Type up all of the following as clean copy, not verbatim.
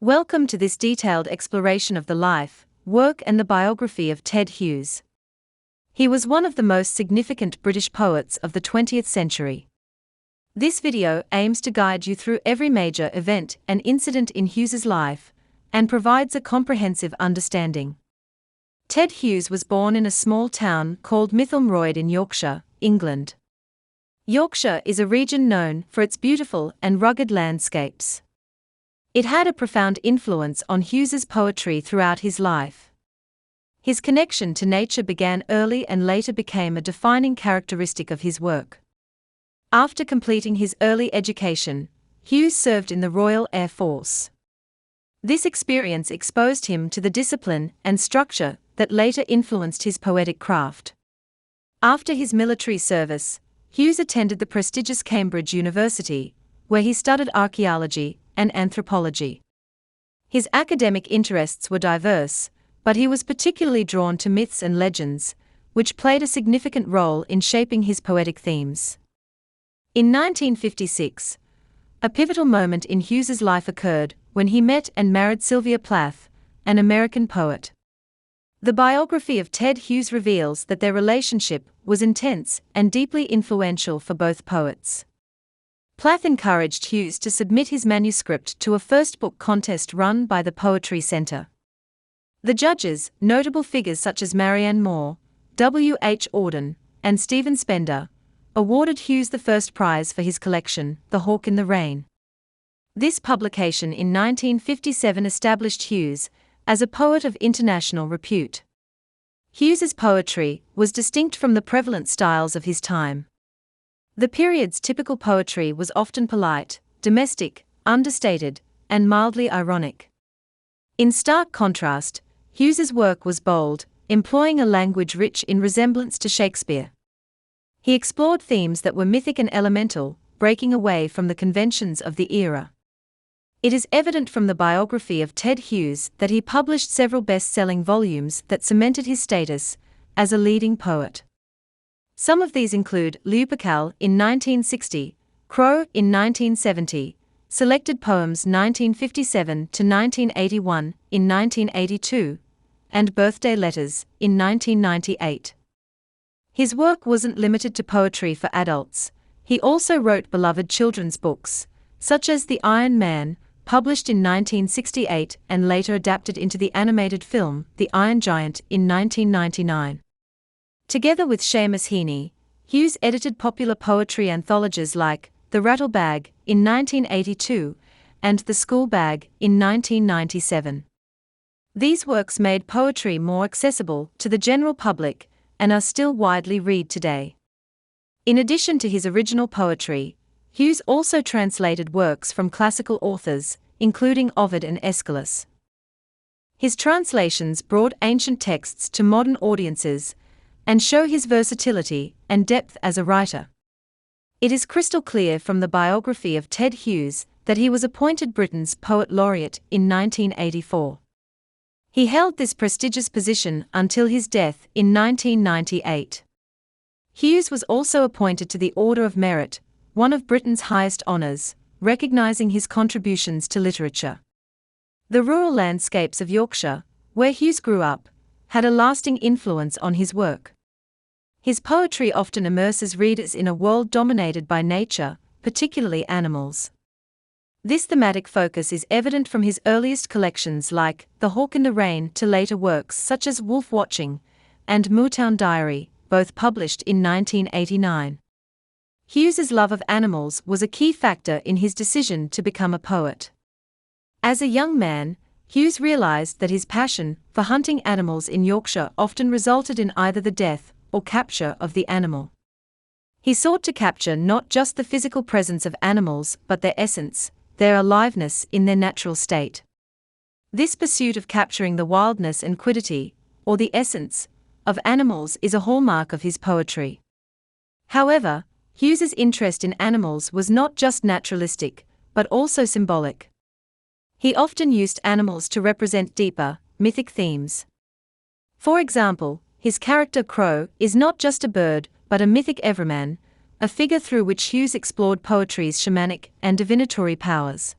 Welcome to this detailed exploration of the life, work and the biography of Ted Hughes. He was one of the most significant British poets of the 20th century. This video aims to guide you through every major event and incident in Hughes's life, and provides a comprehensive understanding. Ted Hughes was born in a small town called Mytholmroyd in Yorkshire, England. Yorkshire is a region known for its beautiful and rugged landscapes. It had a profound influence on Hughes's poetry throughout his life. His connection to nature began early and later became a defining characteristic of his work. After completing his early education, Hughes served in the Royal Air Force. This experience exposed him to the discipline and structure that later influenced his poetic craft. After his military service, Hughes attended the prestigious Cambridge University, where he studied archeology and anthropology. His academic interests were diverse, but he was particularly drawn to myths and legends, which played a significant role in shaping his poetic themes. In 1956, a pivotal moment in Hughes's life occurred when he met and married Sylvia Plath, an American poet. The biography of Ted Hughes reveals that their relationship was intense and deeply influential for both poets. Plath encouraged Hughes to submit his manuscript to a first book contest run by the Poetry Centre. The judges, notable figures such as Marianne Moore, W. H. Auden, and Stephen Spender, awarded Hughes the first prize for his collection, The Hawk in the Rain. This publication in 1957 established Hughes as a poet of international repute. Hughes's poetry was distinct from the prevalent styles of his time. The period's typical poetry was often polite, domestic, understated, and mildly ironic. In stark contrast, Hughes's work was bold, employing a language rich in resemblance to Shakespeare. He explored themes that were mythic and elemental, breaking away from the conventions of the era. It is evident from the biography of Ted Hughes that he published several best-selling volumes that cemented his status as a leading poet. Some of these include Lupercal in 1960, Crow in 1970, Selected Poems 1957 to 1981 in 1982, and Birthday Letters in 1998. His work wasn't limited to poetry for adults. He also wrote beloved children's books, such as The Iron Man, published in 1968 and later adapted into the animated film The Iron Giant in 1999. Together with Seamus Heaney, Hughes edited popular poetry anthologies like The Rattle Bag in 1982 and The School Bag in 1997. These works made poetry more accessible to the general public and are still widely read today. In addition to his original poetry, Hughes also translated works from classical authors, including Ovid and Aeschylus. His translations brought ancient texts to modern audiences and show his versatility and depth as a writer. It is crystal clear from the biography of Ted Hughes that he was appointed Britain's Poet Laureate in 1984. He held this prestigious position until his death in 1998. Hughes was also appointed to the Order of Merit, one of Britain's highest honours, recognising his contributions to literature. The rural landscapes of Yorkshire, where Hughes grew up, had a lasting influence on his work. His poetry often immerses readers in a world dominated by nature, particularly animals. This thematic focus is evident from his earliest collections like The Hawk in the Rain to later works such as Wolf Watching and Mootown Diary, both published in 1989. Hughes's love of animals was a key factor in his decision to become a poet. As a young man, Hughes realized that his passion for hunting animals in Yorkshire often resulted in either the death or capture of the animal. He sought to capture not just the physical presence of animals but their essence, their aliveness in their natural state. This pursuit of capturing the wildness and quiddity, or the essence, of animals is a hallmark of his poetry. However, Hughes's interest in animals was not just naturalistic, but also symbolic. He often used animals to represent deeper, mythic themes. For example, his character Crow is not just a bird, but a mythic everyman, a figure through which Hughes explored poetry's shamanic and divinatory powers.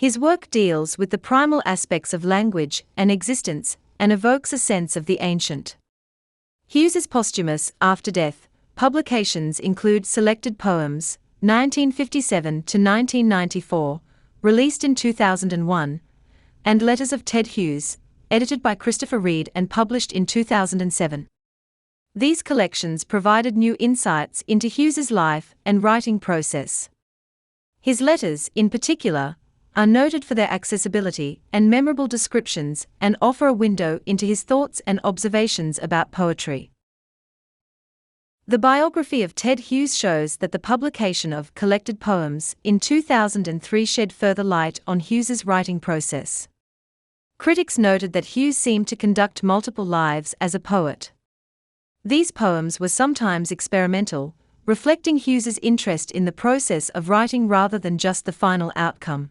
His work deals with the primal aspects of language and existence and evokes a sense of the ancient. Hughes's posthumous, after death, publications include Selected Poems, 1957 to 1994, released in 2001, and Letters of Ted Hughes, edited by Christopher Reid and published in 2007. These collections provided new insights into Hughes's life and writing process. His letters, in particular, are noted for their accessibility and memorable descriptions and offer a window into his thoughts and observations about poetry. The biography of Ted Hughes shows that the publication of Collected Poems in 2003 shed further light on Hughes's writing process. Critics noted that Hughes seemed to conduct multiple lives as a poet. These poems were sometimes experimental, reflecting Hughes's interest in the process of writing rather than just the final outcome.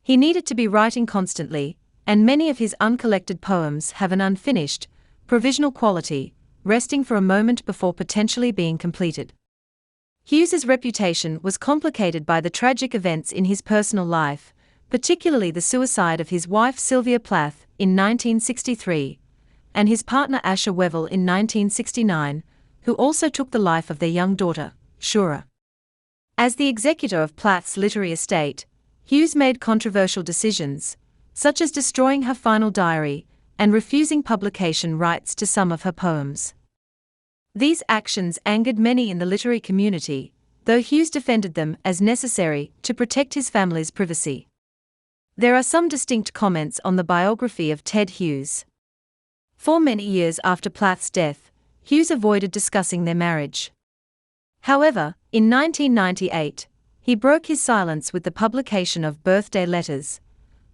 He needed to be writing constantly, and many of his uncollected poems have an unfinished, provisional quality, resting for a moment before potentially being completed. Hughes's reputation was complicated by the tragic events in his personal life, particularly the suicide of his wife Sylvia Plath in 1963, and his partner Asher Wevill in 1969, who also took the life of their young daughter, Shura. As the executor of Plath's literary estate, Hughes made controversial decisions, such as destroying her final diary and refusing publication rights to some of her poems. These actions angered many in the literary community, though Hughes defended them as necessary to protect his family's privacy. There are some distinct comments on the biography of Ted Hughes. For many years after Plath's death, Hughes avoided discussing their marriage. However, in 1998, he broke his silence with the publication of Birthday Letters,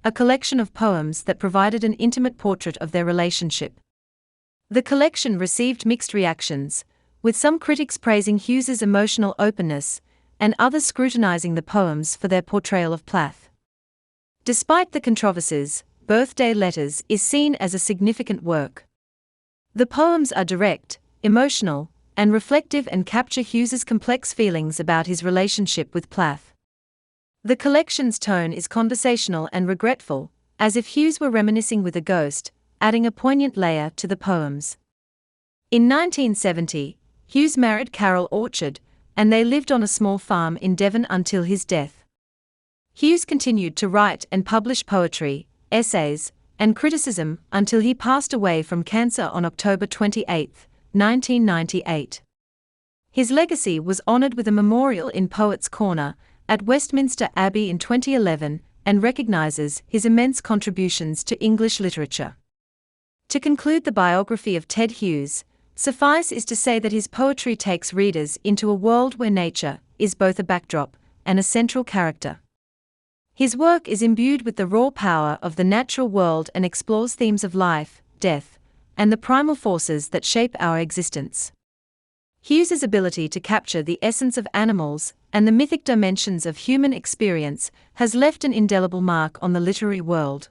a collection of poems that provided an intimate portrait of their relationship. The collection received mixed reactions, with some critics praising Hughes's emotional openness and others scrutinizing the poems for their portrayal of Plath. Despite the controversies, Birthday Letters is seen as a significant work. The poems are direct, emotional, and reflective and capture Hughes's complex feelings about his relationship with Plath. The collection's tone is conversational and regretful, as if Hughes were reminiscing with a ghost, adding a poignant layer to the poems. In 1970, Hughes married Carol Orchard, and they lived on a small farm in Devon until his death. Hughes continued to write and publish poetry, essays, and criticism until he passed away from cancer on October 28, 1998. His legacy was honored with a memorial in Poets' Corner at Westminster Abbey in 2011 and recognizes his immense contributions to English literature. To conclude the biography of Ted Hughes, suffice is to say that his poetry takes readers into a world where nature is both a backdrop and a central character. His work is imbued with the raw power of the natural world and explores themes of life, death, and the primal forces that shape our existence. Hughes's ability to capture the essence of animals and the mythic dimensions of human experience has left an indelible mark on the literary world.